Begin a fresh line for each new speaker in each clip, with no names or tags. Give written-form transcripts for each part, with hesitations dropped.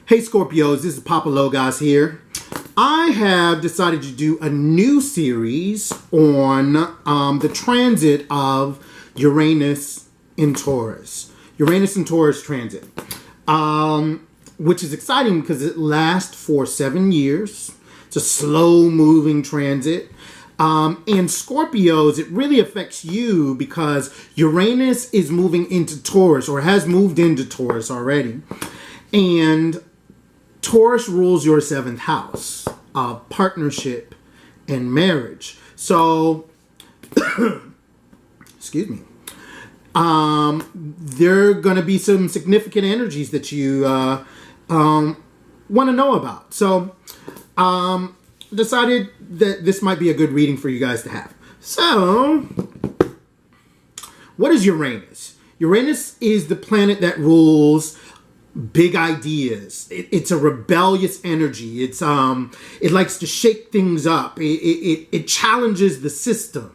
Hey Scorpios, this is Papa Logas here. I have decided to do a new series on the transit of Uranus in Taurus. Uranus in Taurus transit. Which is exciting because it lasts for 7 years. It's a slow-moving transit. And Scorpios, it really affects you because Uranus is moving into Taurus, or has moved into Taurus already. And Taurus rules your 7th house of partnership and marriage. So, excuse me. There are going to be some significant energies that you want to know about. So, decided that this might be a good reading for you guys to have. So, what is Uranus? Uranus is the planet that rules big ideas. It's a rebellious energy. It likes to shake things up. It challenges the system.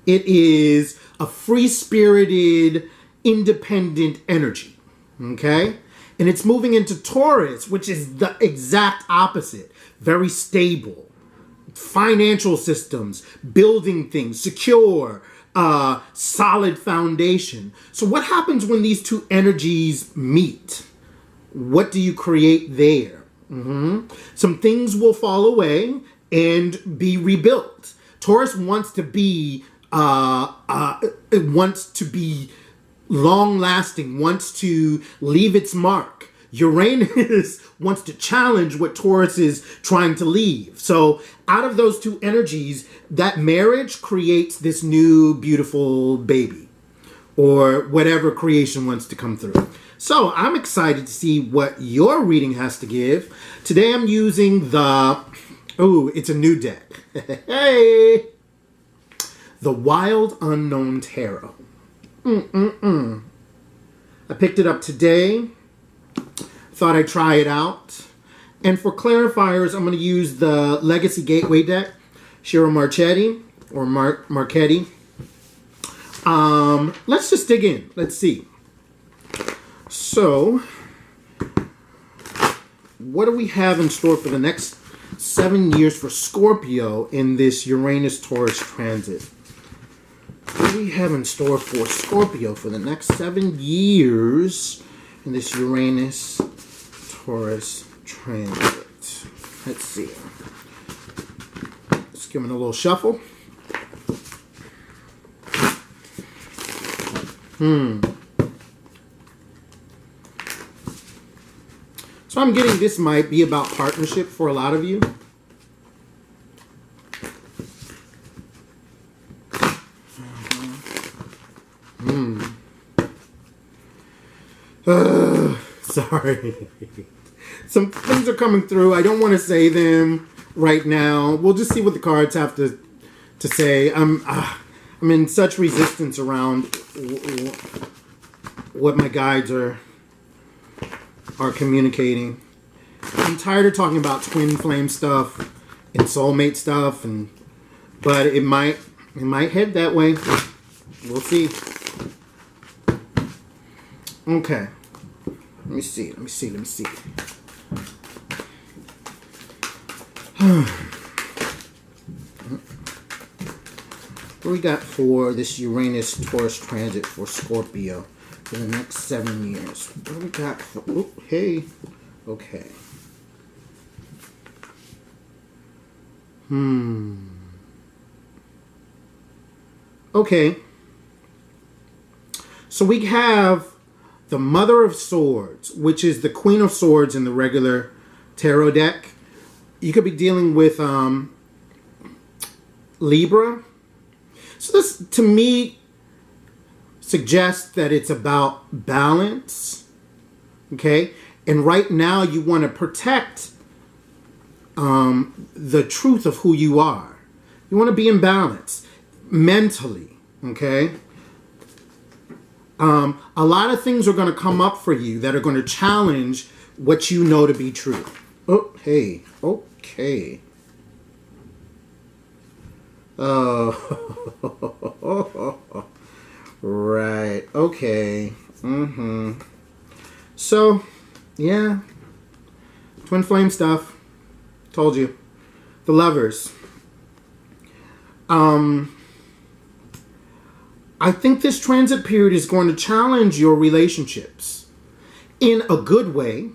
It is a free-spirited, independent energy. Okay? And it's moving into Taurus, which is the exact opposite. Very stable. Financial systems, building things, secure, solid foundation. So what happens when these two energies meet? What do you create there? Some things will fall away and be rebuilt. Taurus wants to be long-lasting, wants to leave its mark. Uranus wants to challenge what Taurus is trying to leave. So out of those two energies, that marriage creates this new beautiful baby, or whatever creation wants to come through. So I'm excited to see what your reading has to give. Today I'm using it's a new deck. Hey! The Wild Unknown Tarot. I picked it up today. Thought I'd try it out. And for clarifiers, I'm going to use the Legacy Gateway deck. Shiro Marchetti, or Marchetti. Let's just dig in. Let's see. So, what do we have in store for the next 7 years for Scorpio in this Uranus-Taurus transit? What do we have in store for Scorpio for the next 7 years in this Uranus-Taurus transit? Let's see. Let's give it a little shuffle. So I'm getting this might be about partnership for a lot of you. Sorry. Some things are coming through. I don't want to say them right now. We'll just see what the cards have to say. I'm in such resistance around what my guides are communicating. I'm tired of talking about twin flame stuff and soulmate stuff, but it might head that way. We'll see. Okay. Let me see. What do we got for this Uranus-Taurus transit for Scorpio for the next 7 years? What do we got for... Oh, hey. Okay. Okay. So we have the Mother of Swords, which is the Queen of Swords in the regular tarot deck. You could be dealing with Libra. So this, to me, suggests that it's about balance. Okay? And right now you want to protect the truth of who you are. You want to be in balance mentally. Okay? A lot of things are going to come up for you that are going to challenge what you know to be true. Oh, hey. Okay. Oh. Right. Okay. So, Yeah. Twin flame stuff. Told you. The Lovers. I think this transit period is going to challenge your relationships in a good way.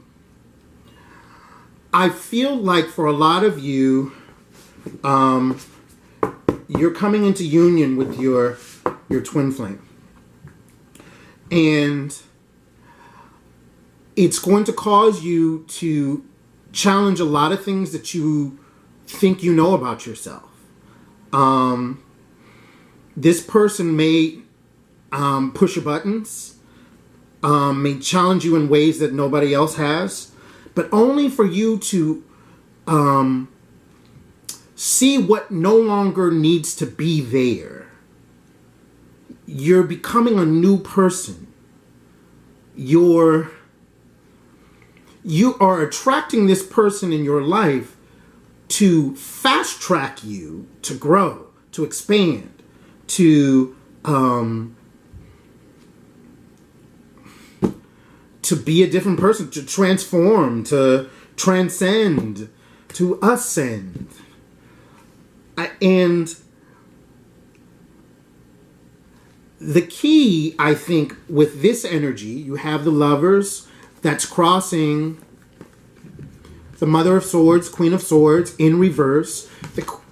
I feel like for a lot of you, you're coming into union with your twin flame. And it's going to cause you to challenge a lot of things that you think you know about yourself. This person may push your buttons, may challenge you in ways that nobody else has, but only for you to see what no longer needs to be there. You're becoming a new person. You are attracting this person in your life to fast track you to grow, to expand, to be a different person, to transform, to transcend, to ascend. And the key, I think, with this energy, you have the Lovers that's crossing the Mother of Swords, Queen of Swords in reverse.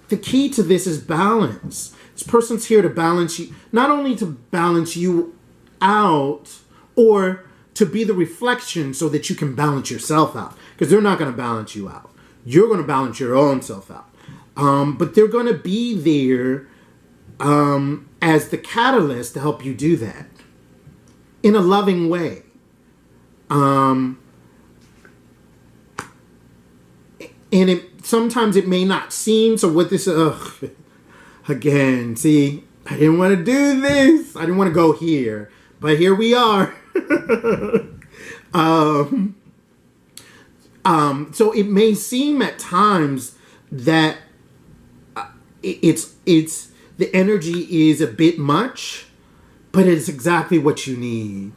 The key to this is balance. This person's here to balance you, not only to balance you out or to be the reflection so that you can balance yourself out, because they're not going to balance you out. You're going to balance your own self out. But they're going to be there as the catalyst to help you do that in a loving way. And sometimes it may not seem, so what this, again, see, I didn't want to do this. I didn't want to go here, but here we are. So it may seem at times that it's the energy is a bit much, but it's exactly what you need.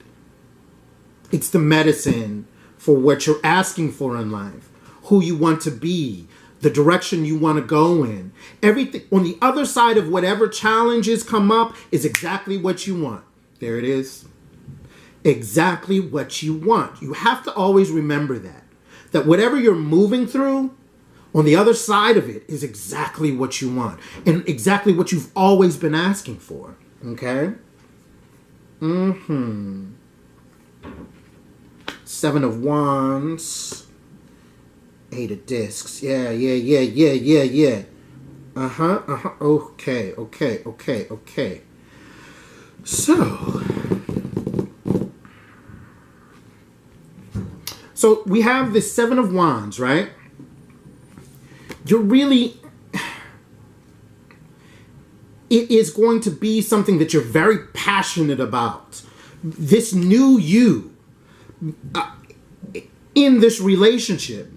It's the medicine for what you're asking for in life, who you want to be, the direction you want to go in. Everything on the other side of whatever challenges come up is exactly what you want. There it is. Exactly what you want. You have to always remember that whatever you're moving through, on the other side of it is exactly what you want and exactly what you've always been asking for. Okay? Seven of Wands. Eight of Discs. Yeah. Okay. So we have this Seven of Wands, right? You're really, it is going to be something that you're very passionate about. This new you in this relationship,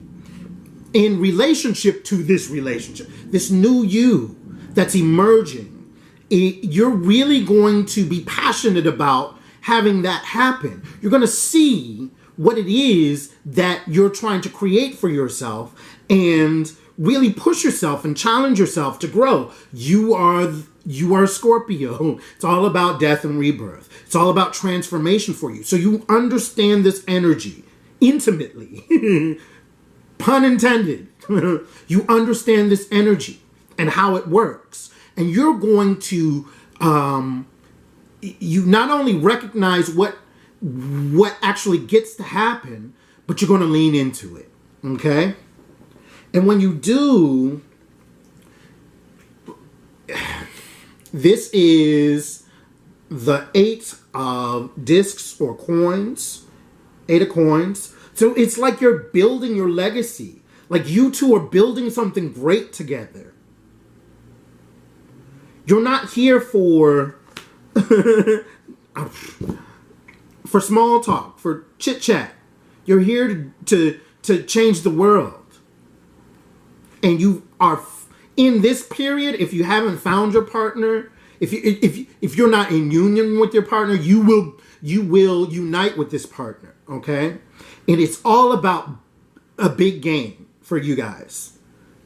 in relationship to this relationship, this new you that's emerging, you're really going to be passionate about having that happen. You're going to see what it is that you're trying to create for yourself and really push yourself and challenge yourself to grow. You are Scorpio. It's all about death and rebirth. It's all about transformation for you. So you understand this energy intimately. Pun intended. You understand this energy and how it works. And you're going to, you not only recognize what actually gets to happen, but you're going to lean into it. Okay? And when you do, this is the Eight of Discs or coins. Eight of Coins. So it's like you're building your legacy. Like you two are building something great together. You're not here for for small talk, for chit chat. You're here to change the world. And you are in this period. If you haven't found your partner, if you're not in union with your partner, you will unite with this partner. Okay, And it's all about a big game for you guys.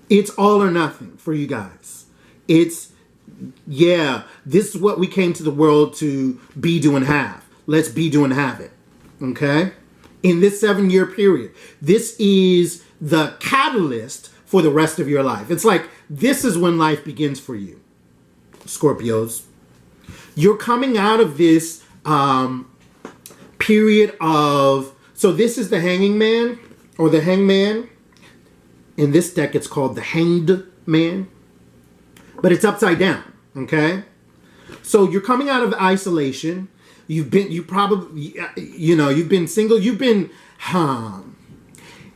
It's all or nothing for you guys. It's, yeah, this is what we came to the world to be, do, and have. Let's be, do, and have it. Okay? In this 7-year period. This is the catalyst for the rest of your life. It's like, this is when life begins for you, Scorpios. You're coming out of this period of, so this is the Hanging Man, or the Hangman. In this deck, it's called the Hanged Man. But it's upside down, okay? So you're coming out of isolation. You've been single.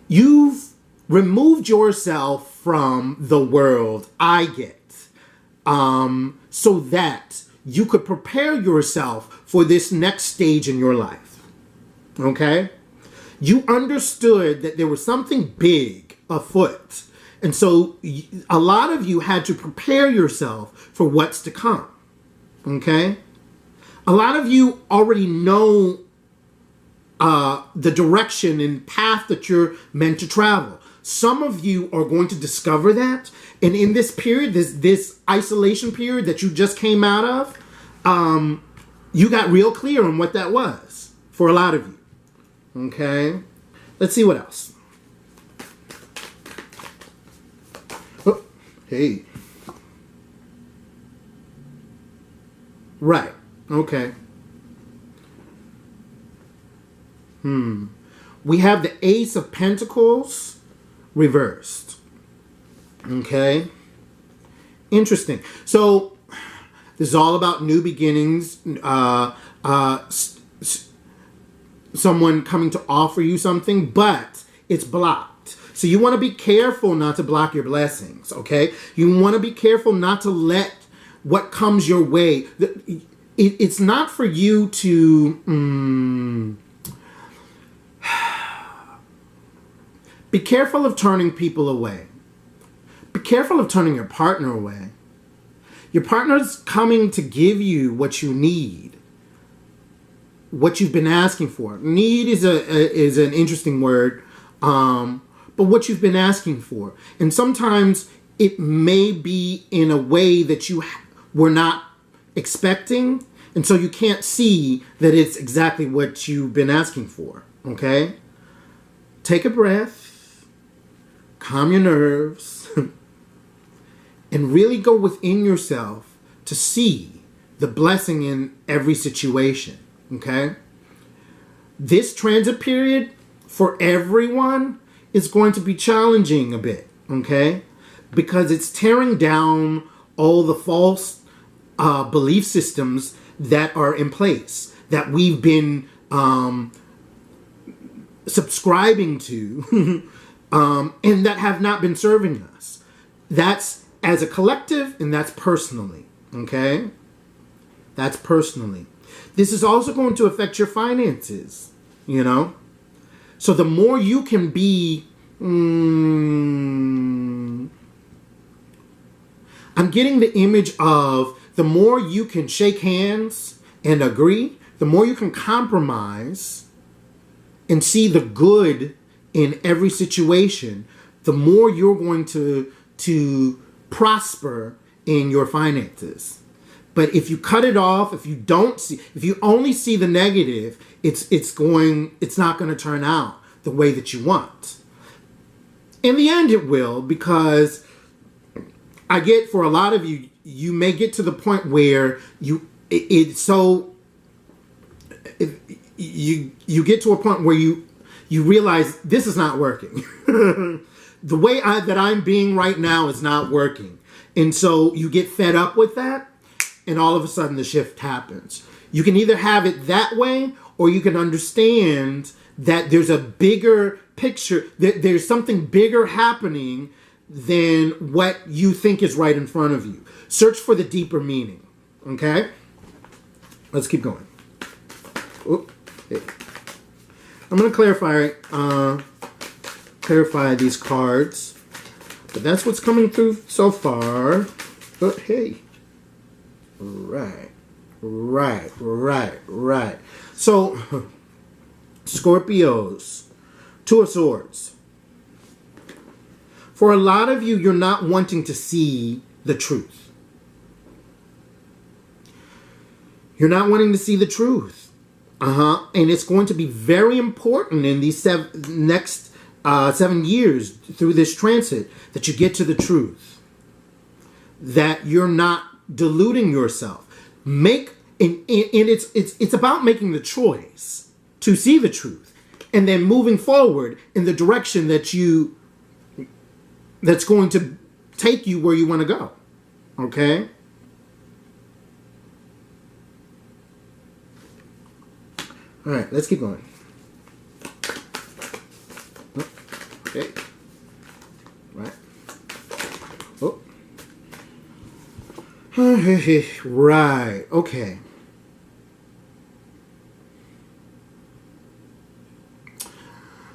You've removed yourself from the world, I get, so that you could prepare yourself for this next stage in your life, okay? You understood that there was something big afoot. And so a lot of you had to prepare yourself for what's to come, okay? A lot of you already know the direction and path that you're meant to travel. Some of you are going to discover that. And in this period, this isolation period that you just came out of, you got real clear on what that was for a lot of you. Okay? Let's see what else. Oh, hey. Right. Okay. We have the Ace of Pentacles reversed. Okay. Interesting. So this is all about new beginnings. Someone coming to offer you something, but it's blocked. So you want to be careful not to block your blessings. Okay. You want to be careful not to let what comes your way. It's not for you to be careful of turning people away. Be careful of turning your partner away. Your partner's coming to give you what you need, what you've been asking for. Need is an interesting word, but what you've been asking for. And sometimes it may be in a way that you were not expecting, and so you can't see that it's exactly what you've been asking for, okay? Take a breath, calm your nerves, and really go within yourself to see the blessing in every situation, okay? This transit period for everyone is going to be challenging a bit, okay? Because it's tearing down all the false belief systems that are in place, that we've been subscribing to, and that have not been serving us. That's as a collective, and that's personally, okay? That's personally. This is also going to affect your finances, you know? So the more you can be, I'm getting the image of the more you can shake hands and agree, the more you can compromise and see the good in every situation, the more you're going to prosper in your finances. But if you cut it off, if you only see the negative, it's not going to turn out the way that you want. In the end, it will, because I get, for a lot of you, you may get to the point where you get to a point where you realize this is not working. The way that I'm being right now is not working. And so you get fed up with that, and all of a sudden the shift happens. You can either have it that way, or you can understand that there's a bigger picture, that there's something bigger happening than what you think is right in front of you. Search for the deeper meaning. Okay? Let's keep going. Oop, hey. I'm going to clarify these cards. But that's what's coming through so far. But hey. Right. So, Scorpios. Two of Swords. For a lot of you, you're not wanting to see the truth. You're not wanting to see the truth. And it's going to be very important in these next 7 years through this transit that you get to the truth. That you're not deluding yourself. It's about making the choice to see the truth and then moving forward in the direction that's going to take you where you want to go. Okay? All right, let's keep going. Okay. Right. Oh. Right. Okay.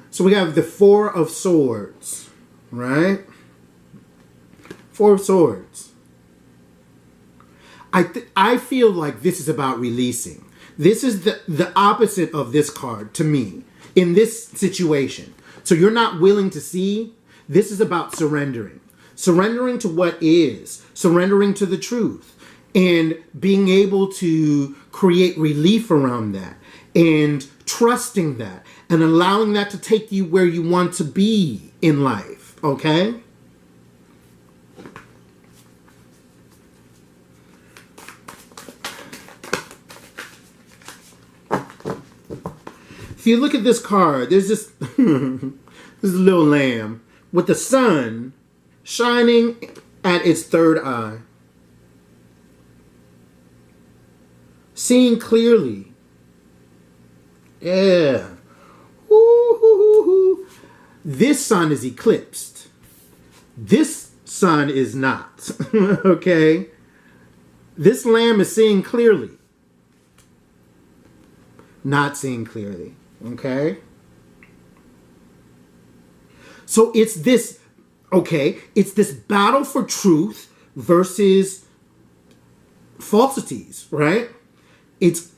So we have the Four of Swords, right? Four of Swords. I feel like this is about releasing. This is the opposite of this card to me in this situation. So you're not willing to see. This is about surrendering. Surrendering to what is. Surrendering to the truth. And being able to create relief around that. And trusting that. And allowing that to take you where you want to be in life. Okay? If you look at this card, there's this, this little lamb with the sun shining at its third eye. Seeing clearly. Yeah. Woo-hoo-hoo-hoo. This sun is eclipsed. This sun is not. Okay? This lamb is seeing clearly. Not seeing clearly. Okay? So it's this, it's this battle for truth versus falsities, right? It's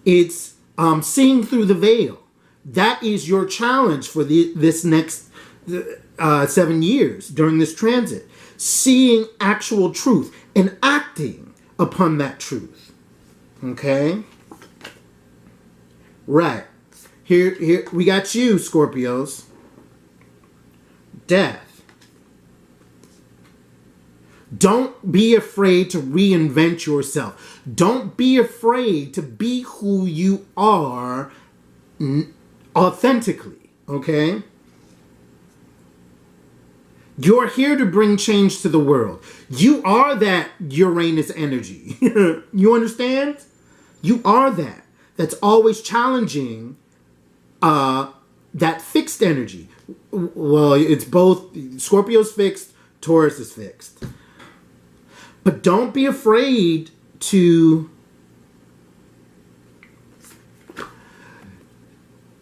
seeing through the veil. That is your challenge for this next 7 years during this transit. Seeing actual truth and acting upon that truth. Okay? Right. Here we got you, Scorpios. Death. Don't be afraid to reinvent yourself. Don't be afraid to be who you are authentically, okay? You're here to bring change to the world. You are that Uranus energy. You understand? You are that. That's always challenging that fixed energy. Well, it's both. Scorpio's fixed, Taurus is fixed. But don't be afraid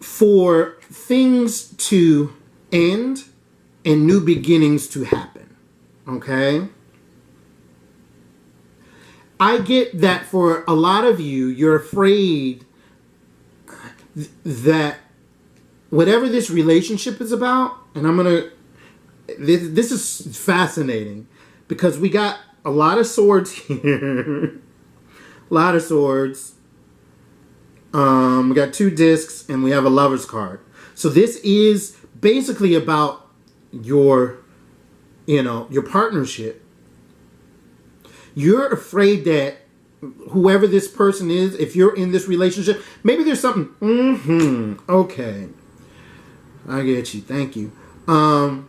for things to end and new beginnings to happen. Okay? I get that for a lot of you, you're afraid that whatever this relationship is about, and I'm going to, this is fascinating because we got a lot of swords here. A lot of swords. We got 2 discs and we have a Lover's card. So this is basically about your partnership. You're afraid that whoever this person is, if you're in this relationship, maybe there's something. Okay. I get you. Thank you. I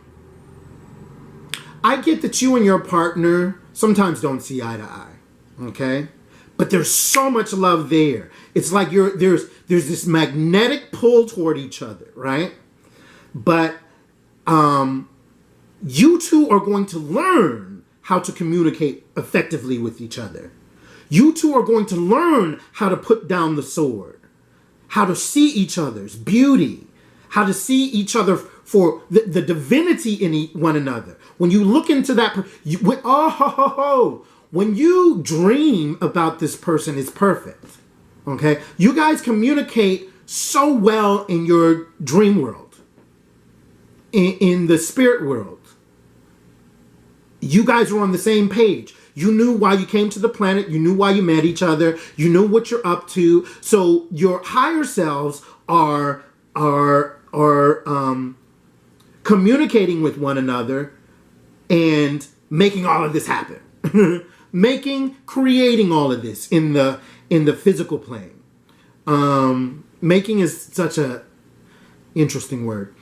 get that you and your partner sometimes don't see eye to eye. Okay? But there's so much love there. It's like there's this magnetic pull toward each other, right? But you two are going to learn how to communicate effectively with each other. You two are going to learn how to put down the sword, how to see each other's beauty, how to see each other for the divinity in one another. When you look into that, when you dream about this person, it's perfect. Okay? You guys communicate so well in your dream world. in the spirit world. You guys were on the same page. You knew why you came to the planet. You knew why you met each other. You knew what you're up to. So your higher selves are communicating with one another and making all of this happen. Creating all of this in the physical plane. Making is such a interesting word.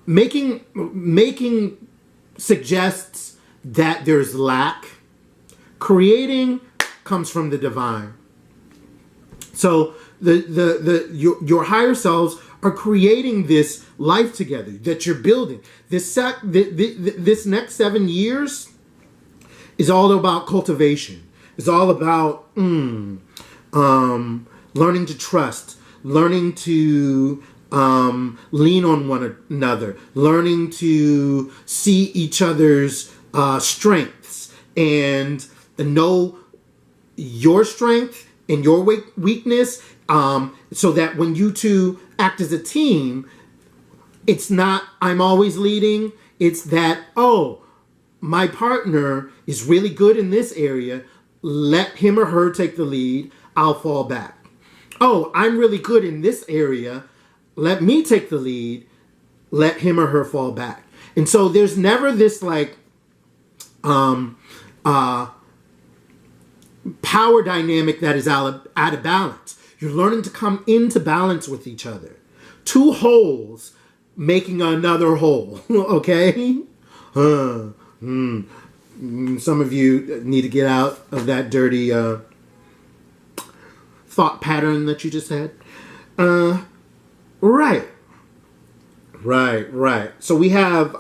Making suggests that there's lack. Creating comes from the divine. So your higher selves are creating this life together that you're building. This next 7 years is all about cultivation. It's all about learning to trust, learning to lean on one another, learning to see each other's strengths and know your strength and your weakness, so that when you two act as a team, it's not I'm always leading. It's that, oh, my partner is really good in this area. Let him or her take the lead. I'll fall back. Oh, I'm really good in this area. Let me take the lead. Let him or her fall back. And so there's never this like power dynamic that is out of balance. You're learning to come into balance with each other. Two wholes making another whole. Okay? Some of you need to get out of that dirty thought pattern that you just had. Right. So we have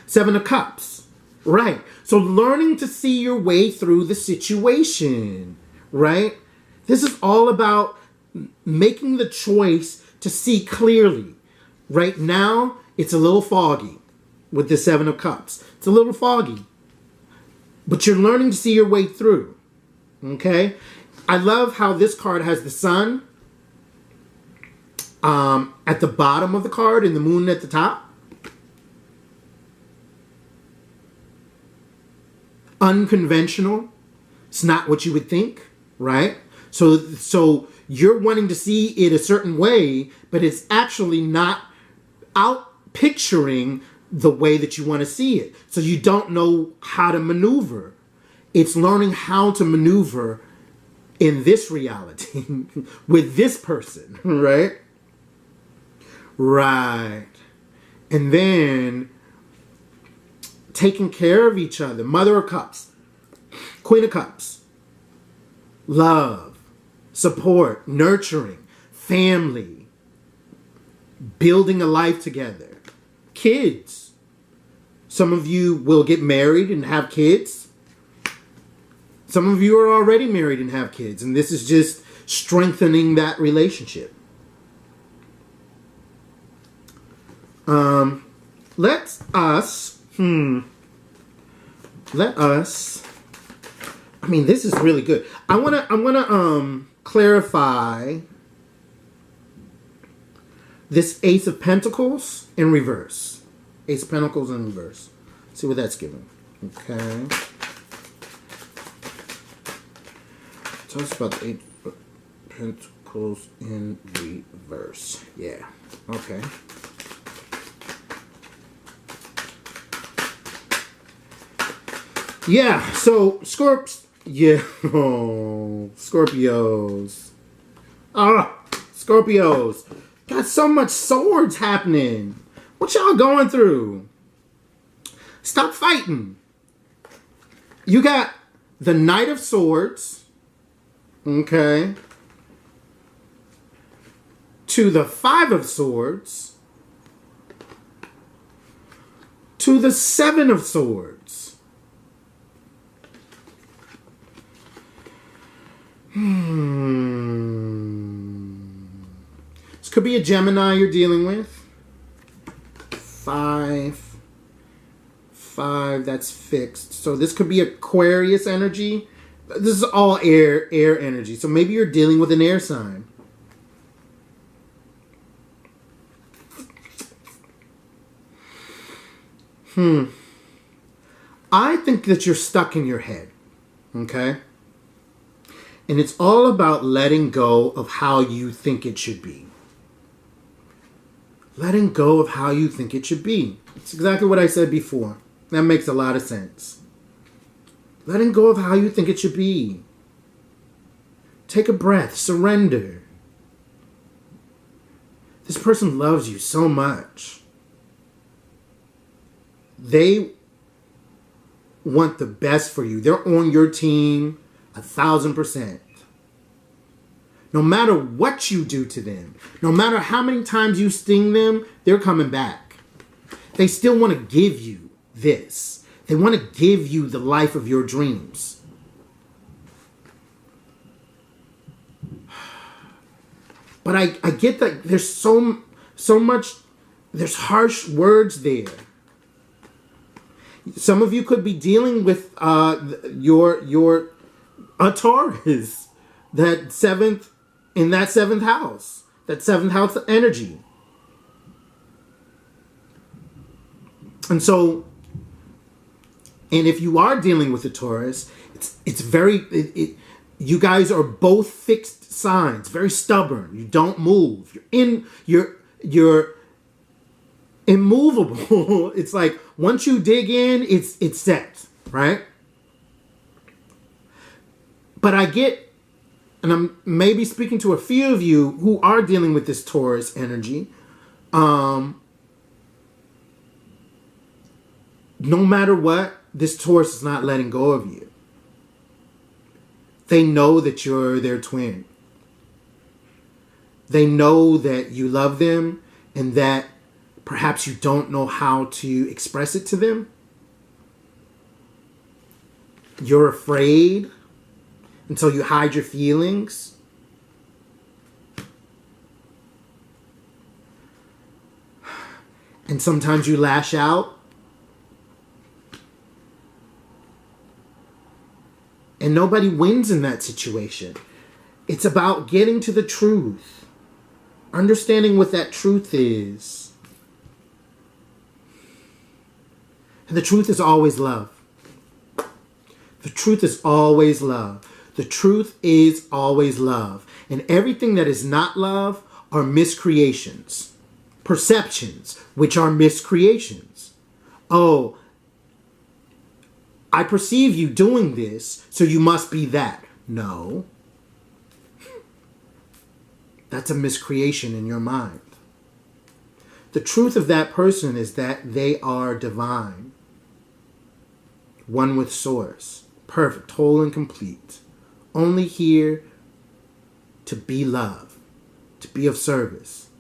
Seven of Cups. Right. So learning to see your way through the situation. Right. This is all about making the choice to see clearly. Right now, it's a little foggy with the Seven of Cups. It's a little foggy. But you're learning to see your way through. Okay? I love how this card has the sun at the bottom of the card and the moon at the top. Unconventional. It's not what you would think, right? So you're wanting to see it a certain way, but it's actually not out picturing the way that you want to see it. So you don't know how to maneuver. It's learning how to maneuver in this reality with this person, right? Right. And then taking care of each other. Mother of Cups. Queen of Cups. Love. Support. Nurturing. Family. Building a life together. Kids. Some of you will get married and have kids. Some of you are already married and have kids. And this is just strengthening that relationship. Let us, I mean, this is really good. I'm gonna clarify this Ace of Pentacles in reverse. Ace of Pentacles in reverse. See what that's giving. Okay. Tell us about the Eight of Pentacles in reverse. Yeah. Okay. Yeah, so Scorpios. Scorpios. Got so much swords happening. What y'all going through? Stop fighting. You got the Knight of Swords. Okay. To the Five of Swords. To the Seven of Swords. This could be a Gemini you're dealing with. 5, that's fixed. So this could be Aquarius energy. This is all air energy. So maybe you're dealing with an air sign. I think that you're stuck in your head, okay? And it's all about letting go of how you think it should be. Letting go of how you think it should be. It's exactly what I said before. That makes a lot of sense. Letting go of how you think it should be. Take a breath. Surrender. This person loves you so much. They want the best for you. They're on your team 1,000%. No matter what you do to them, no matter how many times you sting them, they're coming back. They still want to give you this. They want to give you the life of your dreams. But I get that there's so much, there's harsh words there. Some of you could be dealing with your Taurus, that seventh house, that seventh house energy. And so, and if you are dealing with a Taurus, it's very, you guys are both fixed signs, very stubborn. You don't move. You're immovable. It's like once you dig in, it's set, right? But I get, and I'm maybe speaking to a few of you who are dealing with this Taurus energy. No matter what, this Taurus is not letting go of you. They know that you're their twin. They know that you love them and that perhaps you don't know how to express it to them. You're afraid, and so you hide your feelings. And sometimes you lash out. And nobody wins in that situation. It's about getting to the truth. Understanding what that truth is. And the truth is always love. The truth is always love. The truth is always love. And everything that is not love are miscreations. Perceptions, which are miscreations. Oh, I perceive you doing this, so you must be that. No. That's a miscreation in your mind. The truth of that person is that they are divine. One with source. Perfect, whole and complete. Only here to be love. To be of service.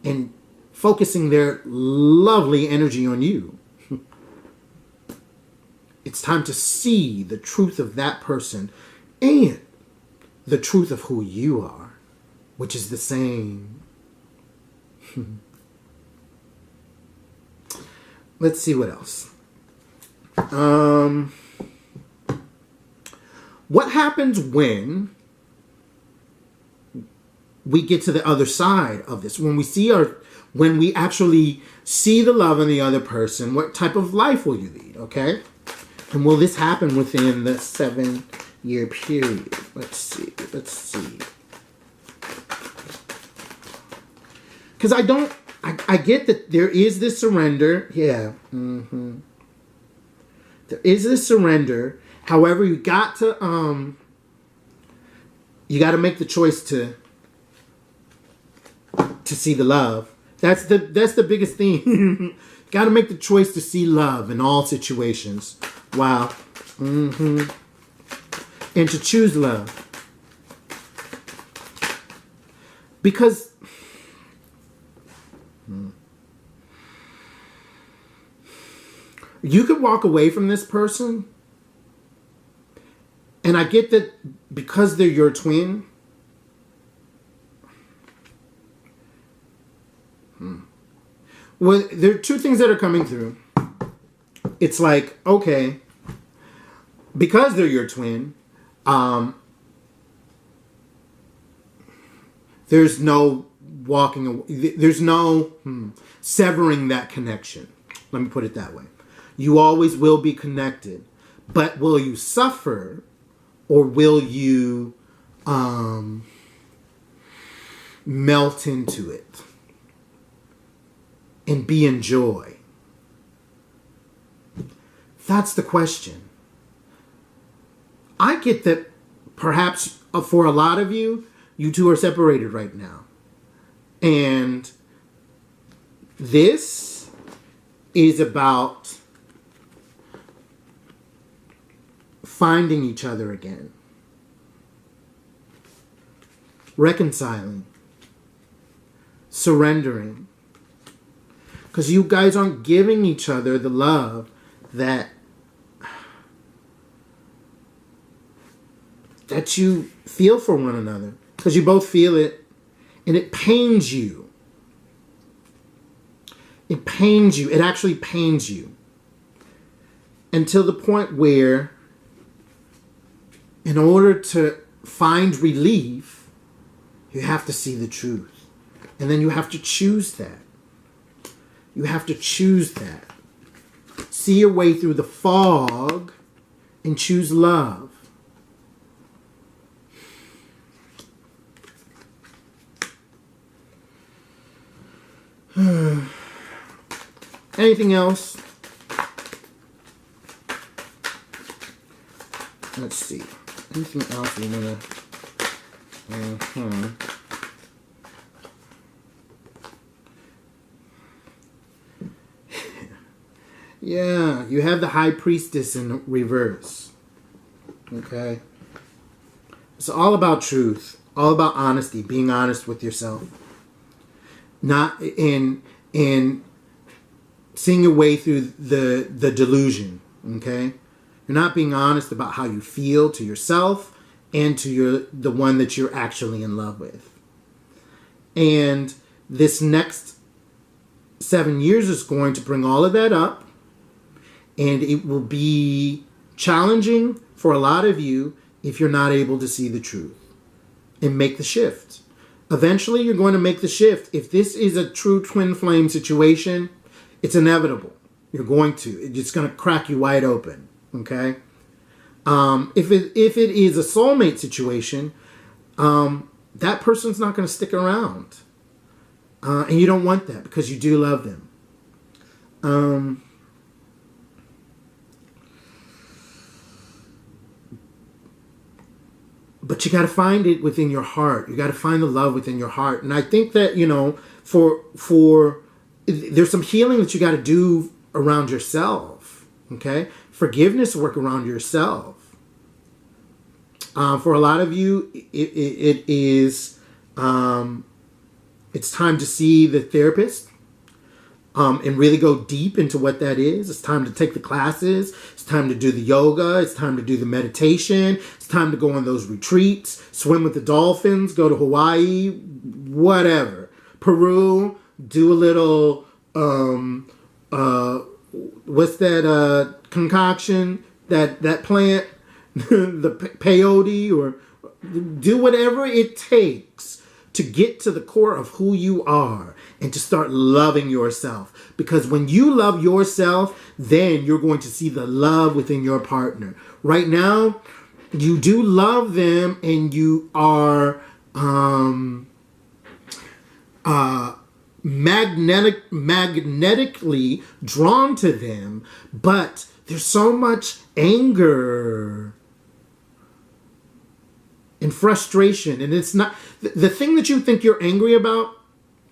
And focusing their lovely energy on you. It's time to see the truth of that person and the truth of who you are, which is the same. Let's see what else. What happens when we get to the other side of this? When we actually see the love in the other person, what type of life will you lead? Okay. And will this happen within the 7-year period? Let's see. Because I get that there is this surrender. Yeah. There is this surrender. However, you got to make the choice to see the love. That's the biggest thing. Got to make the choice to see love in all situations. Wow. And to choose love. Because you could walk away from this person. And I get that because they're your twin. Well, there are two things that are coming through. It's like, okay, because they're your twin, there's no walking away. There's no severing that connection. Let me put it that way. You always will be connected. But will you suffer, or will you melt into it and be in joy? That's the question. I get that perhaps for a lot of you, you two are separated right now. And this is about finding each other again, reconciling, surrendering. Because you guys aren't giving each other the love that you feel for one another. Because you both feel it, and it pains you. It pains you. It actually pains you. Until the point where, in order to find relief, you have to see the truth. And then you have to choose that. You have to choose that. See your way through the fog and choose love. Anything else? Let's see. Anything else we want to... Yeah, you have the High Priestess in reverse. Okay? It's all about truth. All about honesty. Being honest with yourself. Not in seeing your way through the delusion. Okay? You're not being honest about how you feel to yourself and to the one that you're actually in love with. And this next 7 years is going to bring all of that up. And it will be challenging for a lot of you if you're not able to see the truth and make the shift. Eventually, you're going to make the shift. If this is a true twin flame situation, it's inevitable. You're going to. It's going to crack you wide open. Okay? If it is a soulmate situation, that person's not going to stick around. And you don't want that because you do love them. But you got to find it within your heart. You got to find the love within your heart. And I think that, for there's some healing that you got to do around yourself. Okay? Forgiveness work around yourself. For a lot of you, it is it's time to see the therapist. And really go deep into what that is. It's time to take the classes. It's time to do the yoga. It's time to do the meditation. It's time to go on those retreats, swim with the dolphins, go to Hawaii, whatever. Peru, do a little, what's that concoction, that plant, the peyote, or do whatever it takes to get to the core of who you are and to start loving yourself. Because when you love yourself, then you're going to see the love within your partner. Right now, you do love them and you are magnetically drawn to them, but there's so much anger and frustration, and it's not the thing that you think you're angry about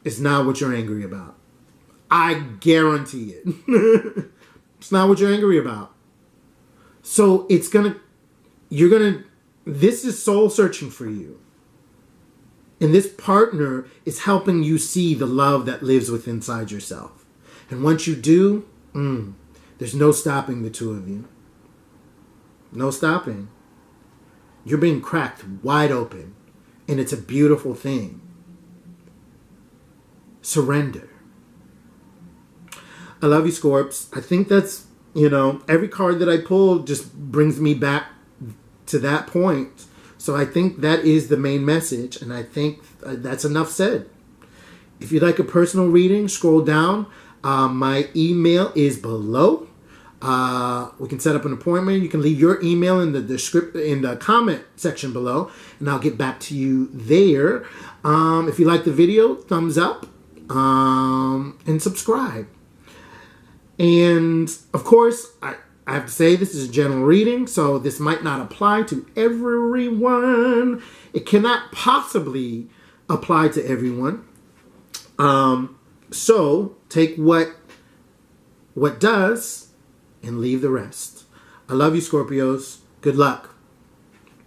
is not what you're angry about. I guarantee it. It's not what you're angry about. So this is soul searching for you. And this partner is helping you see the love that lives within inside yourself. And once you do, there's no stopping the two of you. No stopping. You're being cracked wide open. And it's a beautiful thing. Surrender. I love you, Scorps. I think that's, every card that I pull just brings me back to that point. So I think that is the main message. And I think that's enough said. If you'd like a personal reading, scroll down. My email is below. We can set up an appointment. You can leave your email in the comment section below, and I'll get back to you there. If you like the video, thumbs up, and subscribe. And of course, I have to say this is a general reading, so this might not apply to everyone. It cannot possibly apply to everyone. So take what does and leave the rest. I love you, Scorpios. Good luck.